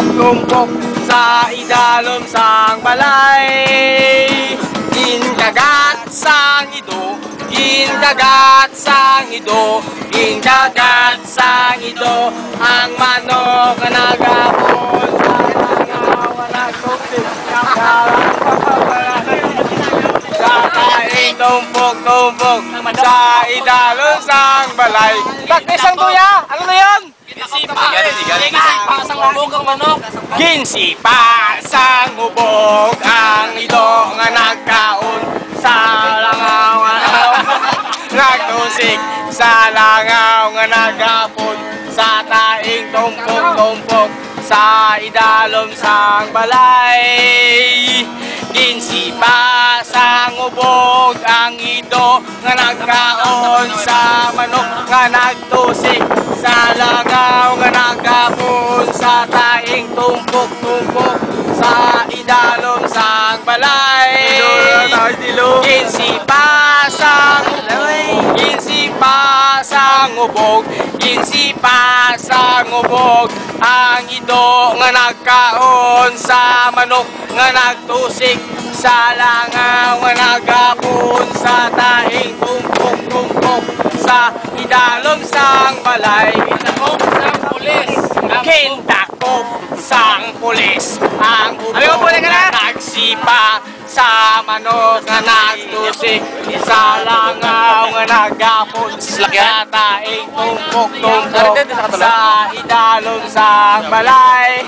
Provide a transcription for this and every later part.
tumpok-tumpok sa idalom sang balay. Indagat sang ido, indagat sang ido, indagat sang ido, ang manok na nagapon sa langaw na nagtupit ng sa kaing tumpok-tumpok sa idalom sang balay. Isang tuya, ano na yan? Ginsipa sang hubog ang manok. Ginsipa sang hubog ang ido nga nagkaon sa langaw nagtusik sa langaw nga nagapon sa taing tumpok-tumpok sa idalom sang balay. Ginsipa sang hubog ang ido nga nagkaon sa manok nga nagtusik sa langaw nga nagapon sa taing tumpok-tumpok sa idalom sang balay. Ginsipa sang hubog, ginsipa sang hubog, ginsipa sang hubog ang ido nga nagkaon sa manok nga nagtusik sa langaw nga nagapon sa taing tumpok-tumpok sa idalom sang balay. Kinakop sang pulis. Kintakop sang pulis ang hubog nga nagsipa sa manok nga nagtusik sa langaw nga nagapon sa taing tumpok-tumpok sa idalom sang balay.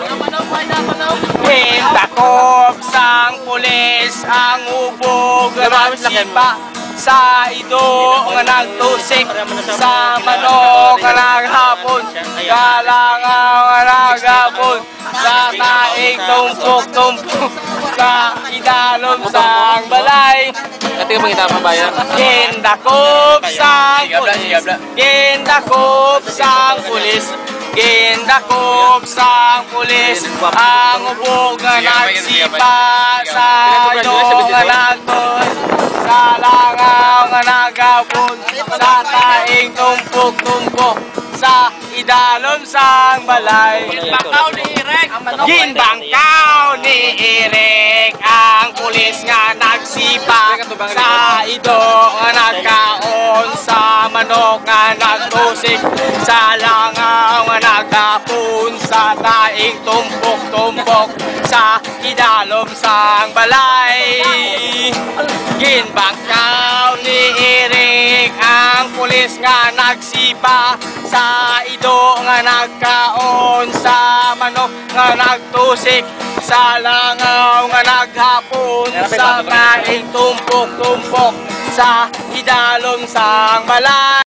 Kintakop sang pulis ang hubog nga nagsipa sa ido nga nagtusik sa manok nga naghapon sa langaw nga naghapon sa taing tumpok-tumpok sa idalom sang balay. Ito yung pangita pa bayan. Gendakop sang pulis, gendakop sang pulis, gendakop sang pulis ang hubog nga nagsipa sa ido nga nagtusik sa langaw nga nagapon sa taing tumpok-tumpok sa idalom sang balay. Ginbangkaw ni Irek. Ginbangkaw ni Irek ang pulis nga nagsipa sa ido nga nagkaon sa manok nga nagtusik sa langaw nga nagapon sa taing tumpok-tumpok sa idalom sang balay. Ginbangkaw ni Irek ang pulis nga nagsipa sa ido nga nagkaon sa manok nga nagtusik sa langaw nga naghapon sa taing tumpok-tumpok sa idalom sang balay.